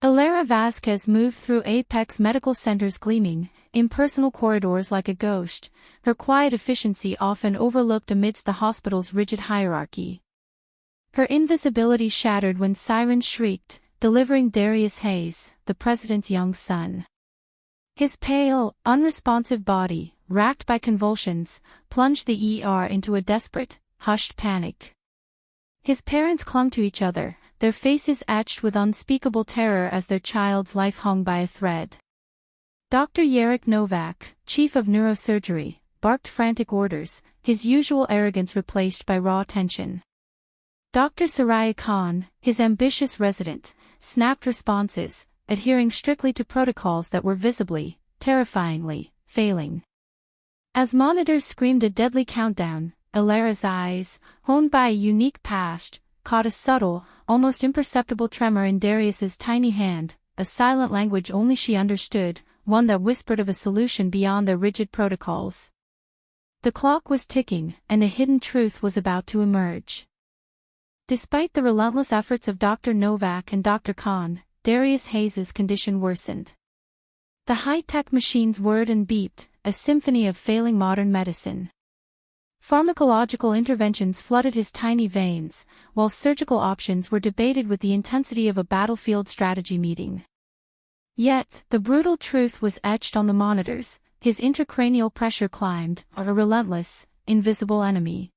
Elara Vazquez moved through Apex Medical Center's gleaming, impersonal corridors like a ghost, her quiet efficiency often overlooked amidst the hospital's rigid hierarchy. Her invisibility shattered when sirens shrieked, delivering Darius Hayes, the president's young son. His pale, unresponsive body, racked by convulsions, plunged the ER into a desperate, hushed panic. His parents clung to each other, their faces etched with unspeakable terror as their child's life hung by a thread. Dr. Jarek Novak, chief of neurosurgery, barked frantic orders, his usual arrogance replaced by raw tension. Dr. Soraya Khan, his ambitious resident, snapped responses, adhering strictly to protocols that were visibly, terrifyingly, failing. As monitors screamed a deadly countdown, Elara's eyes, honed by a unique past, caught a subtle, almost imperceptible tremor in Darius's tiny hand, a silent language only she understood, one that whispered of a solution beyond their rigid protocols. The clock was ticking, and a hidden truth was about to emerge. Despite the relentless efforts of Dr. Novak and Dr. Khan, Darius Hayes' condition worsened. The high-tech machines whirred and beeped, a symphony of failing modern medicine. Pharmacological interventions flooded his tiny veins, while surgical options were debated with the intensity of a battlefield strategy meeting. Yet, the brutal truth was etched on the monitors: his intracranial pressure climbed, a relentless, invisible enemy.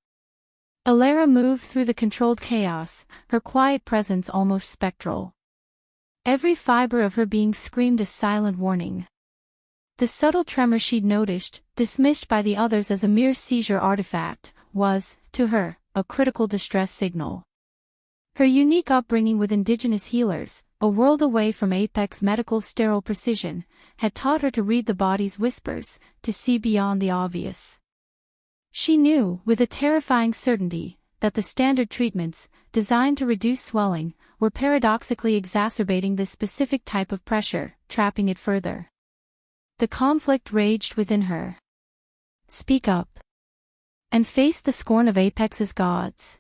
Elara moved through the controlled chaos, her quiet presence almost spectral. Every fiber of her being screamed a silent warning. The subtle tremor she'd noticed, dismissed by the others as a mere seizure artifact, was, to her, a critical distress signal. Her unique upbringing with Indigenous healers, a world away from Apex Medical's sterile precision, had taught her to read the body's whispers, to see beyond the obvious. She knew, with a terrifying certainty, that the standard treatments, designed to reduce swelling, were paradoxically exacerbating this specific type of pressure, trapping it further. The conflict raged within her. Speak up. And face the scorn of Apex's gods.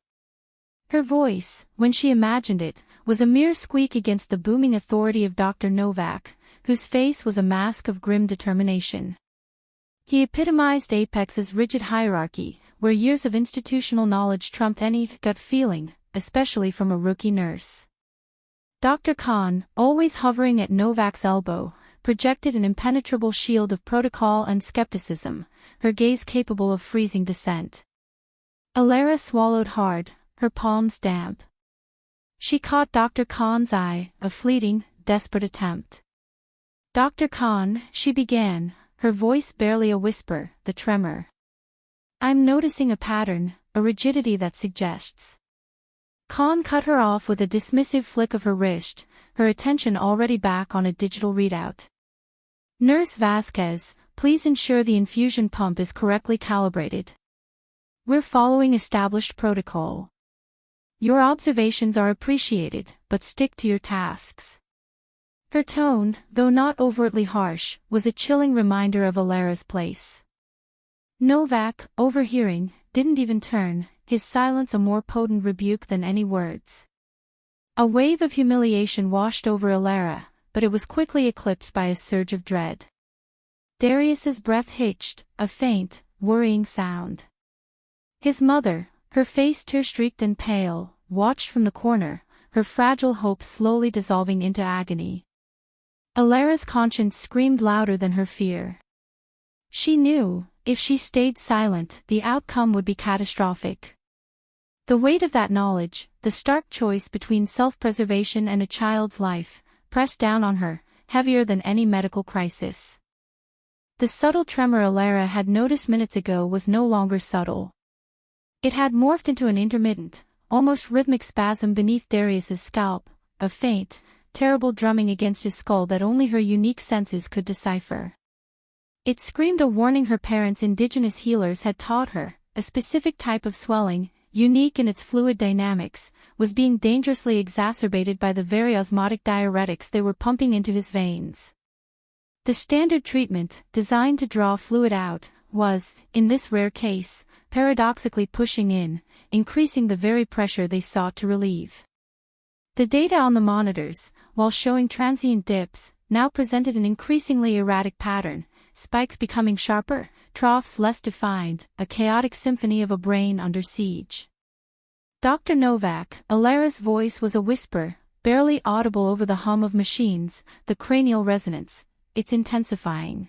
Her voice, when she imagined it, was a mere squeak against the booming authority of Dr. Novak, whose face was a mask of grim determination. He epitomized Apex's rigid hierarchy, where years of institutional knowledge trumped any gut feeling, especially from a rookie nurse. Dr. Khan, always hovering at Novak's elbow, projected an impenetrable shield of protocol and skepticism, her gaze capable of freezing dissent. Elara swallowed hard, her palms damp. She caught Dr. Khan's eye, a fleeting, desperate attempt. Dr. Khan, she began, her voice barely a whisper, the tremor. I'm noticing a pattern, a rigidity that suggests. Khan cut her off with a dismissive flick of her wrist, her attention already back on a digital readout. Nurse Vazquez, please ensure the infusion pump is correctly calibrated. We're following established protocol. Your observations are appreciated, but stick to your tasks. Her tone, though not overtly harsh, was a chilling reminder of Elara's place. Novak, overhearing, didn't even turn, his silence a more potent rebuke than any words. A wave of humiliation washed over Elara, but it was quickly eclipsed by a surge of dread. Darius's breath hitched, a faint, worrying sound. His mother, her face tear-streaked and pale, watched from the corner, her fragile hope slowly dissolving into agony. Elara's conscience screamed louder than her fear. She knew, if she stayed silent, the outcome would be catastrophic. The weight of that knowledge, the stark choice between self-preservation and a child's life, pressed down on her, heavier than any medical crisis. The subtle tremor Elara had noticed minutes ago was no longer subtle. It had morphed into an intermittent, almost rhythmic spasm beneath Darius's scalp, a faint, terrible drumming against his skull that only her unique senses could decipher. It screamed a warning her parents' Indigenous healers had taught her: a specific type of swelling, unique in its fluid dynamics, was being dangerously exacerbated by the very osmotic diuretics they were pumping into his veins. The standard treatment, designed to draw fluid out, was, in this rare case, paradoxically pushing in, increasing the very pressure they sought to relieve. The data on the monitors, while showing transient dips, now presented an increasingly erratic pattern, spikes becoming sharper, troughs less defined, a chaotic symphony of a brain under siege. Dr. Novak, Elara's voice was a whisper, barely audible over the hum of machines, the cranial resonance, it's intensifying.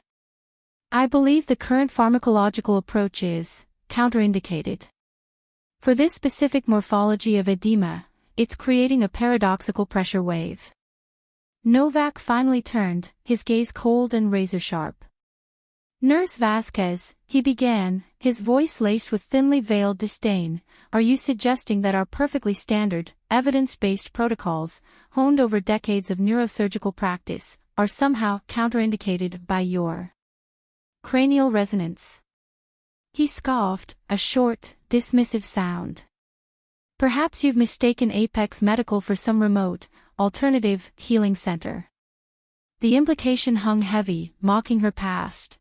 I believe the current pharmacological approach is counterindicated. For this specific morphology of edema, it's creating a paradoxical pressure wave. Novak finally turned, his gaze cold and razor-sharp. Nurse Vazquez, he began, his voice laced with thinly veiled disdain, are you suggesting that our perfectly standard, evidence-based protocols, honed over decades of neurosurgical practice, are somehow counterindicated by your cranial resonance? He scoffed, a short, dismissive sound. Perhaps you've mistaken Apex Medical for some remote, alternative, healing center. The implication hung heavy, mocking her past.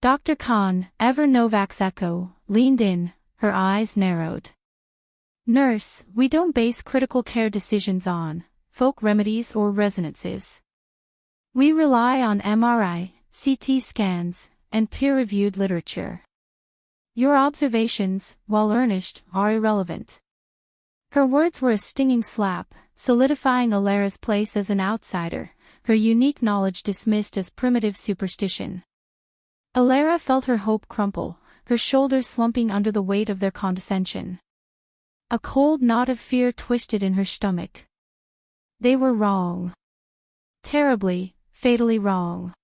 Dr. Khan, ever Novak's echo, leaned in, her eyes narrowed. Nurse, we don't base critical care decisions on folk remedies or resonances. We rely on MRI, CT scans, and peer-reviewed literature. Your observations, while earnest, are irrelevant. Her words were a stinging slap, solidifying Elara's place as an outsider, her unique knowledge dismissed as primitive superstition. Elara felt her hope crumple, her shoulders slumping under the weight of their condescension. A cold knot of fear twisted in her stomach. They were wrong. Terribly, fatally wrong.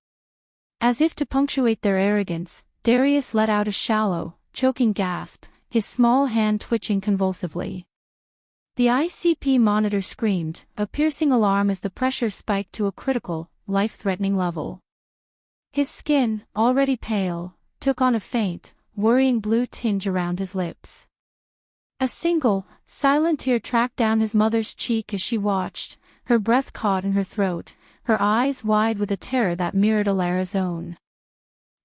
As if to punctuate their arrogance, Darius let out a shallow, choking gasp, his small hand twitching convulsively. The ICP monitor screamed, a piercing alarm as the pressure spiked to a critical, life-threatening level. His skin, already pale, took on a faint, worrying blue tinge around his lips. A single, silent tear tracked down his mother's cheek as she watched, her breath caught in her throat, her eyes wide with a terror that mirrored Elara's own.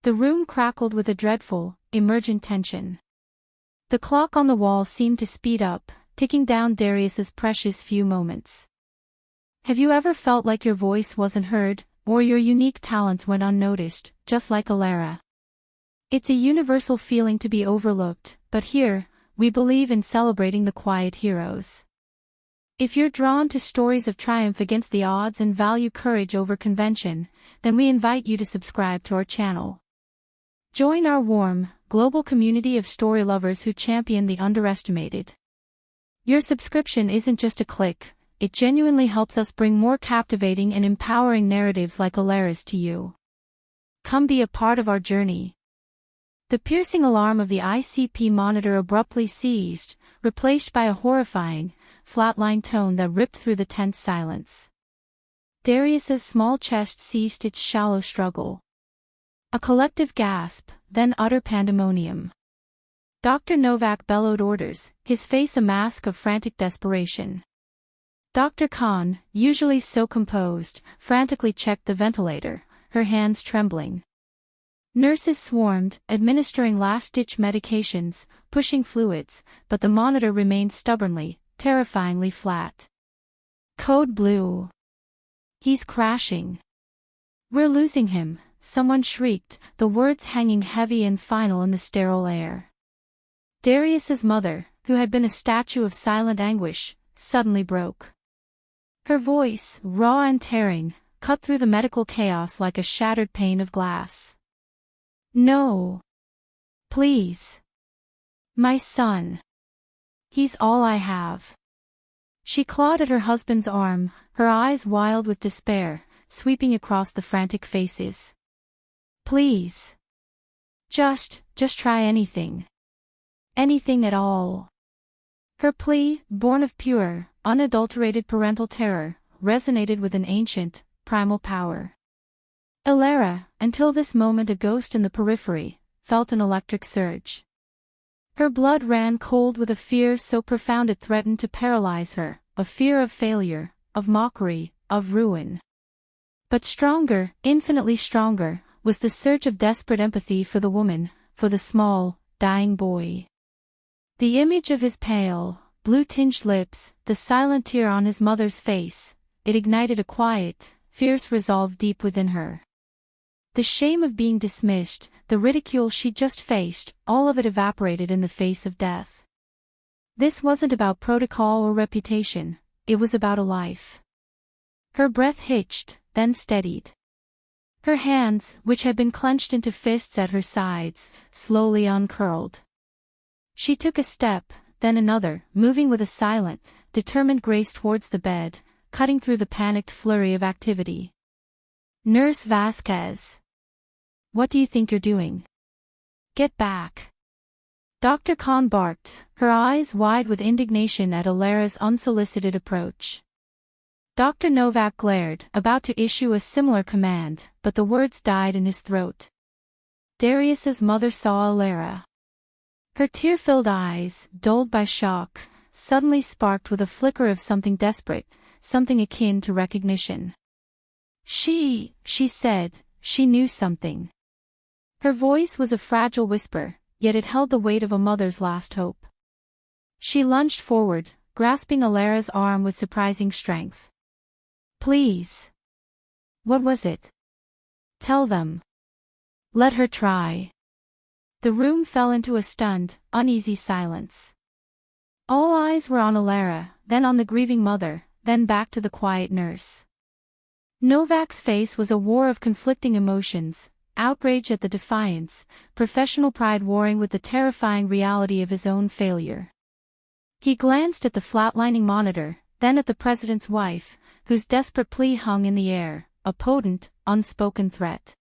The room crackled with a dreadful, emergent tension. The clock on the wall seemed to speed up, ticking down Darius's precious few moments. Have you ever felt like your voice wasn't heard, or your unique talents went unnoticed, just like Elara? It's a universal feeling to be overlooked, but here, we believe in celebrating the quiet heroes. If you're drawn to stories of triumph against the odds and value courage over convention, then we invite you to subscribe to our channel. Join our warm, global community of story lovers who champion the underestimated. Your subscription isn't just a click, it genuinely helps us bring more captivating and empowering narratives like Elara's to you. Come be a part of our journey. The piercing alarm of the ICP monitor abruptly ceased, replaced by a horrifying, flatline tone that ripped through the tense silence. Darius's small chest ceased its shallow struggle. A collective gasp, then utter pandemonium. Dr. Novak bellowed orders, his face a mask of frantic desperation. Dr. Khan, usually so composed, frantically checked the ventilator, her hands trembling. Nurses swarmed, administering last-ditch medications, pushing fluids, but the monitor remained stubbornly, terrifyingly flat. Code blue. He's crashing. We're losing him, someone shrieked, the words hanging heavy and final in the sterile air. Darius's mother, who had been a statue of silent anguish, suddenly broke. Her voice, raw and tearing, cut through the medical chaos like a shattered pane of glass. No. Please. My son. He's all I have. She clawed at her husband's arm, her eyes wild with despair, sweeping across the frantic faces. Please. Just try anything. Anything at all. Her plea, born of pure, unadulterated parental terror, resonated with an ancient, primal power. Elara, until this moment a ghost in the periphery, felt an electric surge. Her blood ran cold with a fear so profound it threatened to paralyze her, a fear of failure, of mockery, of ruin. But stronger, infinitely stronger, was the surge of desperate empathy for the woman, for the small, dying boy. The image of his pale, blue-tinged lips, the silent tear on his mother's face. It ignited a quiet, fierce resolve deep within her. The shame of being dismissed, the ridicule she'd just faced, all of it evaporated in the face of death. This wasn't about protocol or reputation, it was about a life. Her breath hitched, then steadied. Her hands, which had been clenched into fists at her sides, slowly uncurled. She took a step, then another, moving with a silent, determined grace towards the bed, cutting through the panicked flurry of activity. "Nurse Vazquez. What do you think you're doing? Get back." Dr. Khan barked, her eyes wide with indignation at Elara's unsolicited approach. Dr. Novak glared, about to issue a similar command, but the words died in his throat. Darius's mother saw Elara. Her tear-filled eyes, dulled by shock, suddenly sparked with a flicker of something desperate, something akin to recognition. She said, she knew something. Her voice was a fragile whisper, yet it held the weight of a mother's last hope. She lunged forward, grasping Elara's arm with surprising strength. "Please." "What was it? Tell them." "Let her try." The room fell into a stunned, uneasy silence. All eyes were on Elara, then on the grieving mother, then back to the quiet nurse. Novak's face was a war of conflicting emotions, outrage at the defiance, professional pride warring with the terrifying reality of his own failure. He glanced at the flatlining monitor, then at the president's wife, whose desperate plea hung in the air, a potent, unspoken threat.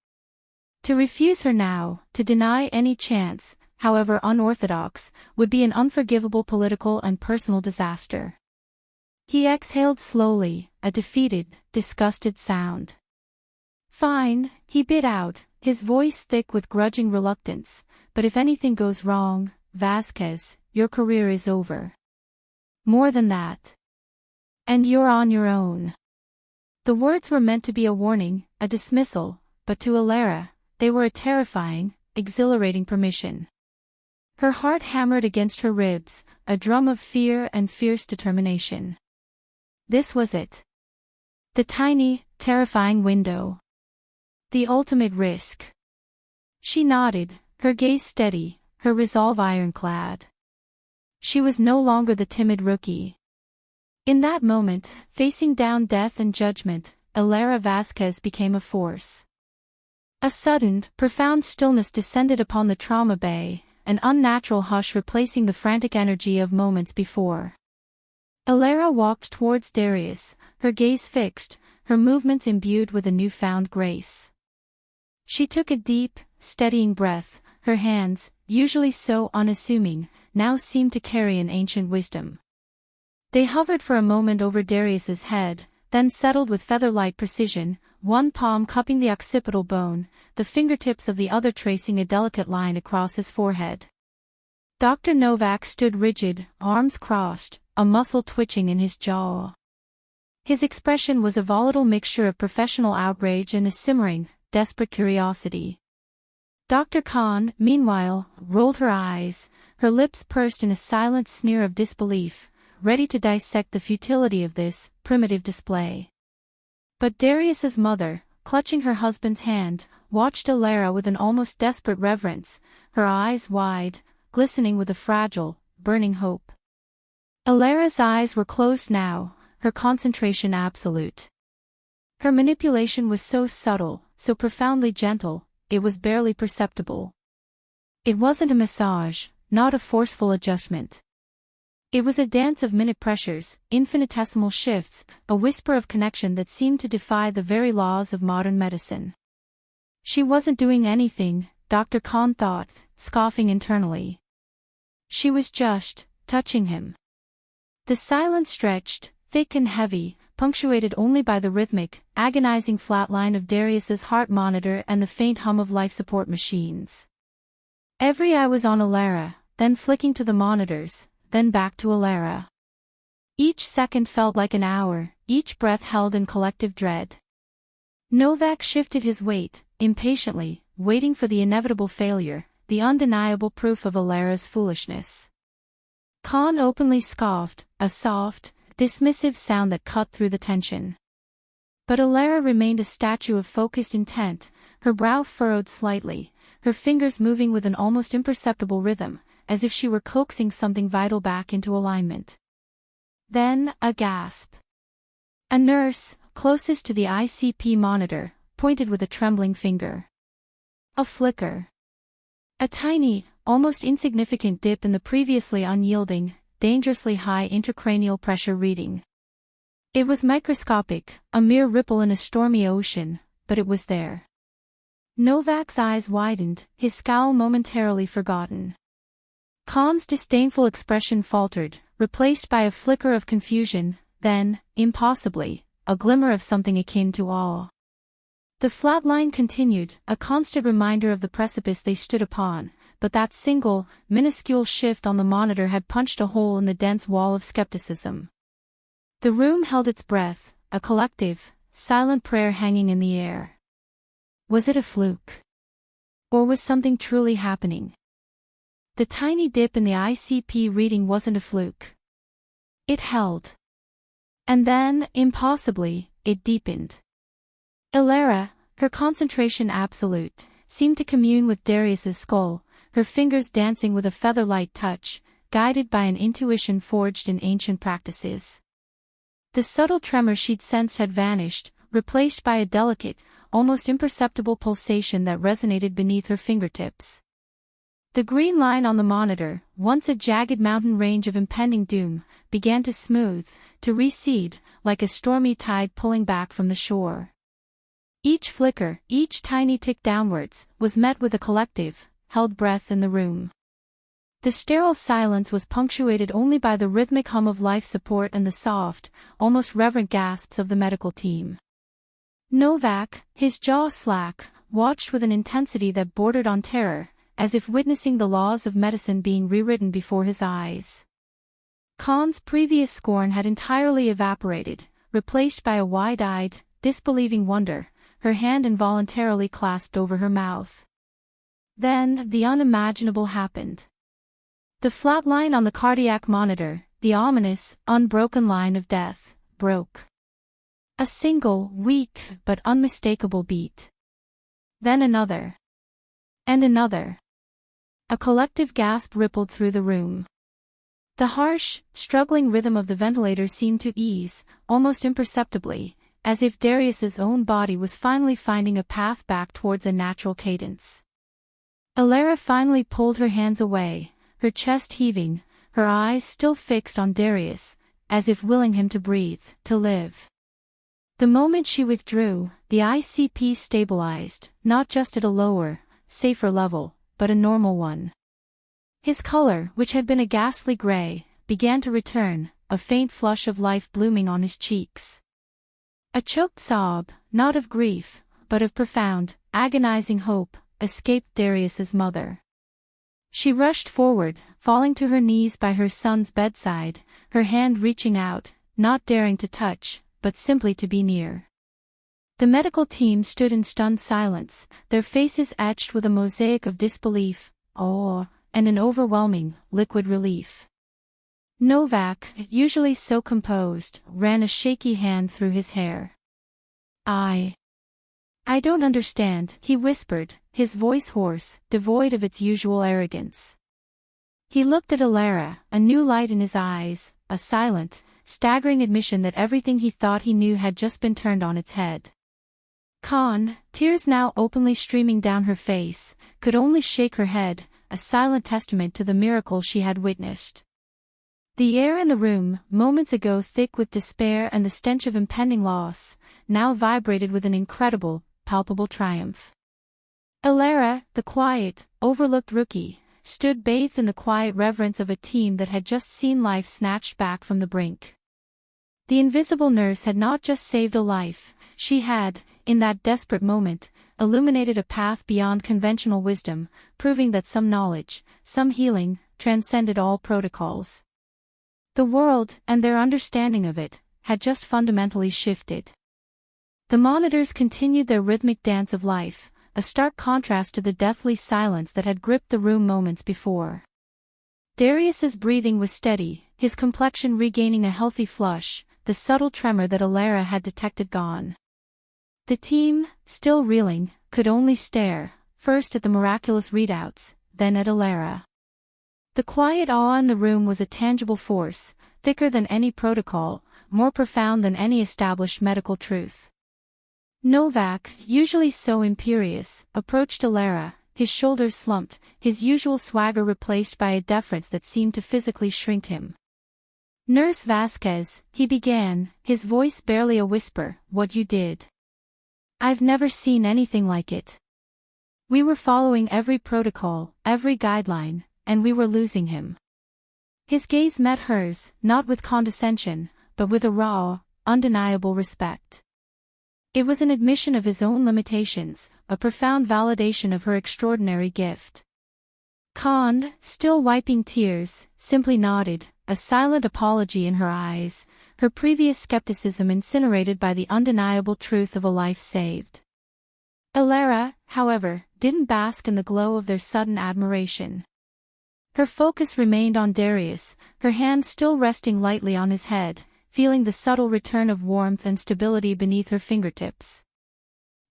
To refuse her now, to deny any chance, however unorthodox, would be an unforgivable political and personal disaster. He exhaled slowly, a defeated, disgusted sound. "Fine," he bit out, his voice thick with grudging reluctance, "but if anything goes wrong, Vazquez, your career is over. More than that. And you're on your own." The words were meant to be a warning, a dismissal, but to Elara, they were a terrifying, exhilarating permission. Her heart hammered against her ribs, a drum of fear and fierce determination. This was it. The tiny, terrifying window. The ultimate risk. She nodded, her gaze steady, her resolve ironclad. She was no longer the timid rookie. In that moment, facing down death and judgment, Elara Vazquez became a force. A sudden, profound stillness descended upon the trauma bay, an unnatural hush replacing the frantic energy of moments before. Elara walked towards Darius, her gaze fixed, her movements imbued with a newfound grace. She took a deep, steadying breath, her hands, usually so unassuming, now seemed to carry an ancient wisdom. They hovered for a moment over Darius's head, then settled with feather-light precision, one palm cupping the occipital bone, the fingertips of the other tracing a delicate line across his forehead. Dr. Novak stood rigid, arms crossed, a muscle twitching in his jaw. His expression was a volatile mixture of professional outrage and a simmering, desperate curiosity. Dr. Khan, meanwhile, rolled her eyes, her lips pursed in a silent sneer of disbelief, ready to dissect the futility of this primitive display. But Darius's mother, clutching her husband's hand, watched Elara with an almost desperate reverence, her eyes wide, glistening with a fragile, burning hope. Elara's eyes were closed now, her concentration absolute. Her manipulation was so subtle, so profoundly gentle, it was barely perceptible. It wasn't a massage, not a forceful adjustment. It was a dance of minute pressures, infinitesimal shifts, a whisper of connection that seemed to defy the very laws of modern medicine. She wasn't doing anything, Dr. Khan thought, scoffing internally. She was just touching him. The silence stretched, thick and heavy, punctuated only by the rhythmic, agonizing flatline of Darius's heart monitor and the faint hum of life support machines. Every eye was on Elara, then flicking to the monitors, then back to Elara. Each second felt like an hour, each breath held in collective dread. Novak shifted his weight, impatiently, waiting for the inevitable failure, the undeniable proof of Elara's foolishness. Khan openly scoffed, a soft, dismissive sound that cut through the tension. But Elara remained a statue of focused intent, her brow furrowed slightly, her fingers moving with an almost imperceptible rhythm, as if she were coaxing something vital back into alignment. Then, a gasp. A nurse, closest to the ICP monitor, pointed with a trembling finger. A flicker. A tiny, almost insignificant dip in the previously unyielding, dangerously high intracranial pressure reading. It was microscopic, a mere ripple in a stormy ocean, but it was there. Novak's eyes widened, his scowl momentarily forgotten. Khan's disdainful expression faltered, replaced by a flicker of confusion, then, impossibly, a glimmer of something akin to awe. The flat line continued, a constant reminder of the precipice they stood upon, but that single, minuscule shift on the monitor had punched a hole in the dense wall of skepticism. The room held its breath, a collective, silent prayer hanging in the air. Was it a fluke? Or was something truly happening? The tiny dip in the ICP reading wasn't a fluke. It held. And then, impossibly, it deepened. Elara, her concentration absolute, seemed to commune with Darius's skull, her fingers dancing with a feather-light touch, guided by an intuition forged in ancient practices. The subtle tremor she'd sensed had vanished, replaced by a delicate, almost imperceptible pulsation that resonated beneath her fingertips. The green line on the monitor, once a jagged mountain range of impending doom, began to smooth, to recede, like a stormy tide pulling back from the shore. Each flicker, each tiny tick downwards, was met with a collective, held breath in the room. The sterile silence was punctuated only by the rhythmic hum of life support and the soft, almost reverent gasps of the medical team. Novak, his jaw slack, watched with an intensity that bordered on terror, as if witnessing the laws of medicine being rewritten before his eyes. Khan's previous scorn had entirely evaporated, replaced by a wide-eyed, disbelieving wonder, her hand involuntarily clasped over her mouth. Then, the unimaginable happened. The flat line on the cardiac monitor, the ominous, unbroken line of death, broke. A single, weak, but unmistakable beat. Then another. And another. A collective gasp rippled through the room. The harsh, struggling rhythm of the ventilator seemed to ease, almost imperceptibly, as if Darius's own body was finally finding a path back towards a natural cadence. Elara finally pulled her hands away, her chest heaving, her eyes still fixed on Darius, as if willing him to breathe, to live. The moment she withdrew, the ICP stabilized, not just at a lower, safer level, but a normal one. His color, which had been a ghastly gray, began to return, a faint flush of life blooming on his cheeks. A choked sob, not of grief, but of profound, agonizing hope, escaped Darius's mother. She rushed forward, falling to her knees by her son's bedside, her hand reaching out, not daring to touch, but simply to be near. The medical team stood in stunned silence, their faces etched with a mosaic of disbelief, awe, and an overwhelming, liquid relief. Novak, usually so composed, ran a shaky hand through his hair. I don't understand, he whispered, his voice hoarse, devoid of its usual arrogance. He looked at Elara, a new light in his eyes, a silent, staggering admission that everything he thought he knew had just been turned on its head. Khan, tears now openly streaming down her face, could only shake her head, a silent testament to the miracle she had witnessed. The air in the room, moments ago thick with despair and the stench of impending loss, now vibrated with an incredible, palpable triumph. Elara, the quiet, overlooked rookie, stood bathed in the quiet reverence of a team that had just seen life snatched back from the brink. The invisible nurse had not just saved a life, she had, in that desperate moment, illuminated a path beyond conventional wisdom, proving that some knowledge, some healing, transcended all protocols. The world, and their understanding of it, had just fundamentally shifted. The monitors continued their rhythmic dance of life, a stark contrast to the deathly silence that had gripped the room moments before. Darius's breathing was steady, his complexion regaining a healthy flush, the subtle tremor that Elara had detected gone. The team, still reeling, could only stare, first at the miraculous readouts, then at Elara. The quiet awe in the room was a tangible force, thicker than any protocol, more profound than any established medical truth. Novak, usually so imperious, approached Elara, his shoulders slumped, his usual swagger replaced by a deference that seemed to physically shrink him. "Nurse Vazquez," he began, his voice barely a whisper, "what you did. I've never seen anything like it. We were following every protocol, every guideline, and we were losing him." His gaze met hers, not with condescension, but with a raw, undeniable respect. It was an admission of his own limitations, a profound validation of her extraordinary gift. Khan, still wiping tears, simply nodded, a silent apology in her eyes, her previous skepticism incinerated by the undeniable truth of a life saved. Elara, however, didn't bask in the glow of their sudden admiration. Her focus remained on Darius, her hand still resting lightly on his head, feeling the subtle return of warmth and stability beneath her fingertips.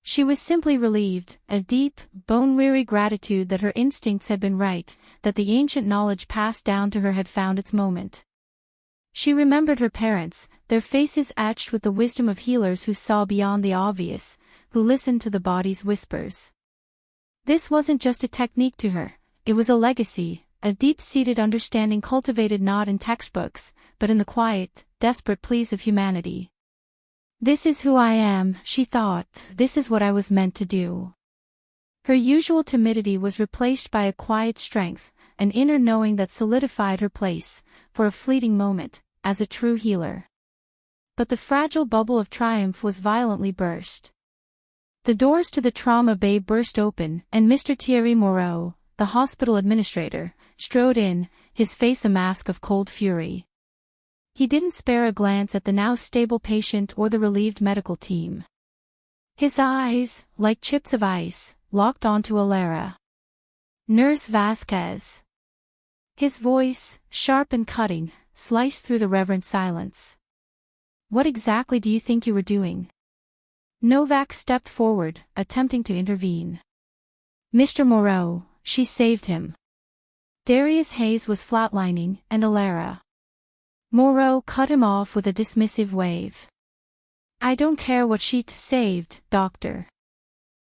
She was simply relieved, a deep, bone-weary gratitude that her instincts had been right, that the ancient knowledge passed down to her had found its moment. She remembered her parents, their faces etched with the wisdom of healers who saw beyond the obvious, who listened to the body's whispers. This wasn't just a technique to her, it was a legacy, a deep-seated understanding cultivated not in textbooks, but in the quiet, desperate pleas of humanity. "This is who I am," she thought, "this is what I was meant to do." Her usual timidity was replaced by a quiet strength, an inner knowing that solidified her place, for a fleeting moment, as a true healer. But the fragile bubble of triumph was violently burst. The doors to the trauma bay burst open, and Mr. Thierry Moreau, the hospital administrator, strode in, his face a mask of cold fury. He didn't spare a glance at the now stable patient or the relieved medical team. His eyes, like chips of ice, locked onto Elara. "Nurse Vazquez." His voice, sharp and cutting, sliced through the reverent silence. "What exactly do you think you were doing?" Novak stepped forward, attempting to intervene. "Mr. Moreau, she saved him." Darius Hayes was flatlining, and Elara. Moreau cut him off with a dismissive wave. "I don't care what she saved, doctor.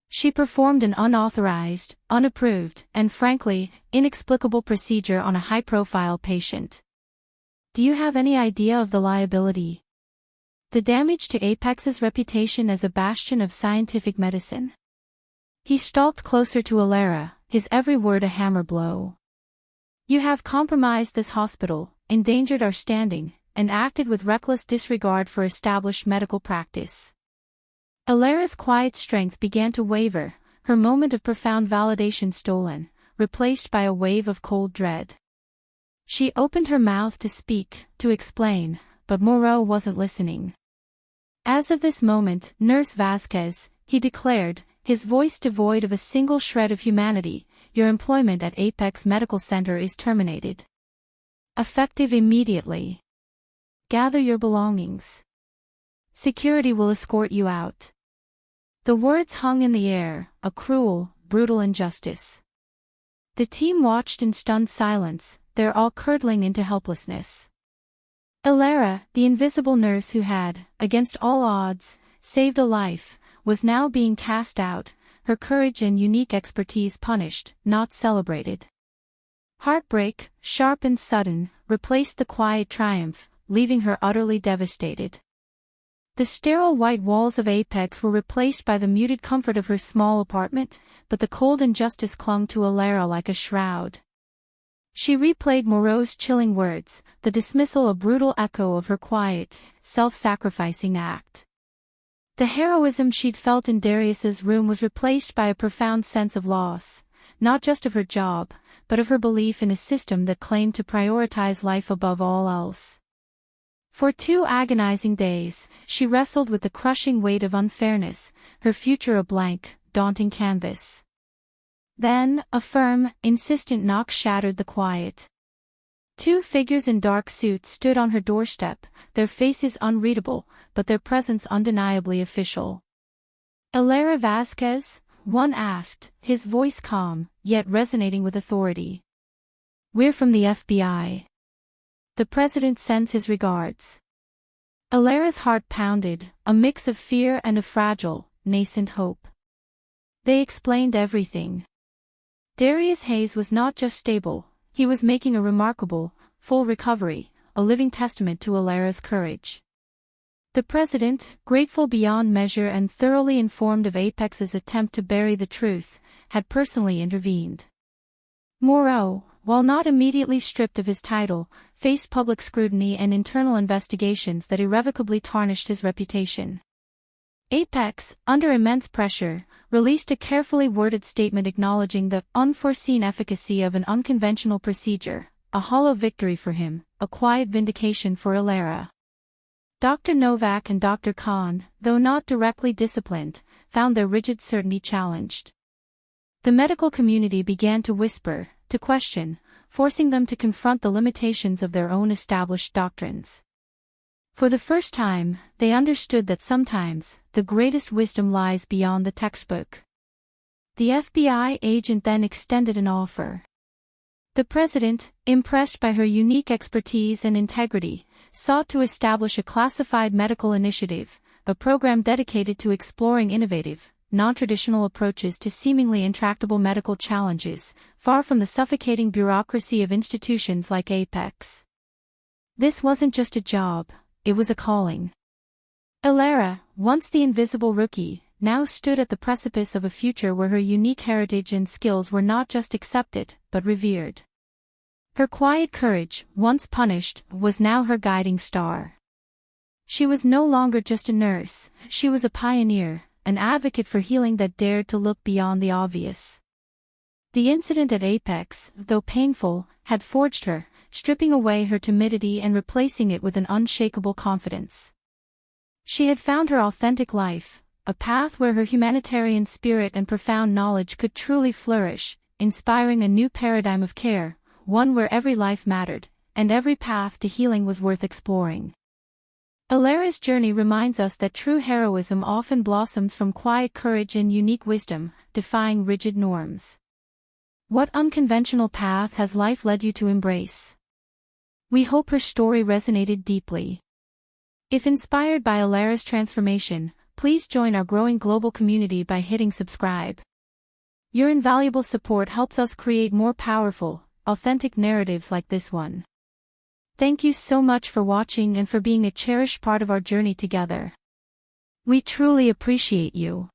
She performed an unauthorized, unapproved, and frankly, inexplicable procedure on a high-profile patient. Do you have any idea of the liability? The damage to Apex's reputation as a bastion of scientific medicine?" He stalked closer to Elara, his every word a hammer blow. "You have compromised this hospital, endangered our standing, and acted with reckless disregard for established medical practice." Elara's quiet strength began to waver, her moment of profound validation stolen, replaced by a wave of cold dread. She opened her mouth to speak, to explain, but Moreau wasn't listening. "As of this moment, Nurse Vazquez," he declared, his voice devoid of a single shred of humanity, "your employment at Apex Medical Center is terminated. Effective immediately. Gather your belongings. Security will escort you out." The words hung in the air, a cruel, brutal injustice. The team watched in stunned silence, their awe curdling into helplessness. Elara, the invisible nurse who had, against all odds, saved a life, was now being cast out, her courage and unique expertise punished, not celebrated. Heartbreak, sharp and sudden, replaced the quiet triumph, leaving her utterly devastated. The sterile white walls of Apex were replaced by the muted comfort of her small apartment, but the cold injustice clung to Elara like a shroud. She replayed Moreau's chilling words, the dismissal a brutal echo of her quiet, self-sacrificing act. The heroism she'd felt in Darius's room was replaced by a profound sense of loss, not just of her job, but of her belief in a system that claimed to prioritize life above all else. For 2 agonizing days, she wrestled with the crushing weight of unfairness, her future a blank, daunting canvas. Then, a firm, insistent knock shattered the quiet. Two figures in dark suits stood on her doorstep, their faces unreadable, but their presence undeniably official. "Elara Vazquez?" one asked, his voice calm, yet resonating with authority. "We're from the FBI. The president sends his regards." Elara's heart pounded, a mix of fear and a fragile, nascent hope. They explained everything. Darius Hayes was not just stable, he was making a remarkable, full recovery, a living testament to Elara's courage. The president, grateful beyond measure and thoroughly informed of Apex's attempt to bury the truth, had personally intervened. Moreau, while not immediately stripped of his title, faced public scrutiny and internal investigations that irrevocably tarnished his reputation. Apex, under immense pressure, released a carefully worded statement acknowledging the unforeseen efficacy of an unconventional procedure, a hollow victory for him, a quiet vindication for Elara. Dr. Novak and Dr. Khan, though not directly disciplined, found their rigid certainty challenged. The medical community began to whisper, to question, forcing them to confront the limitations of their own established doctrines. For the first time, they understood that sometimes, the greatest wisdom lies beyond the textbook. The FBI agent then extended an offer. The president, impressed by her unique expertise and integrity, sought to establish a classified medical initiative, a program dedicated to exploring innovative, non-traditional approaches to seemingly intractable medical challenges, far from the suffocating bureaucracy of institutions like Apex. This wasn't just a job, it was a calling. Elara, once the invisible rookie, now stood at the precipice of a future where her unique heritage and skills were not just accepted, but revered. Her quiet courage, once punished, was now her guiding star. She was no longer just a nurse, she was a pioneer, an advocate for healing that dared to look beyond the obvious. The incident at Apex, though painful, had forged her, stripping away her timidity and replacing it with an unshakable confidence. She had found her authentic life, a path where her humanitarian spirit and profound knowledge could truly flourish, inspiring a new paradigm of care, one where every life mattered, and every path to healing was worth exploring. Elara's journey reminds us that true heroism often blossoms from quiet courage and unique wisdom, defying rigid norms. What unconventional path has life led you to embrace? We hope her story resonated deeply. If inspired by Elara's transformation, please join our growing global community by hitting subscribe. Your invaluable support helps us create more powerful, authentic narratives like this one. Thank you so much for watching and for being a cherished part of our journey together. We truly appreciate you.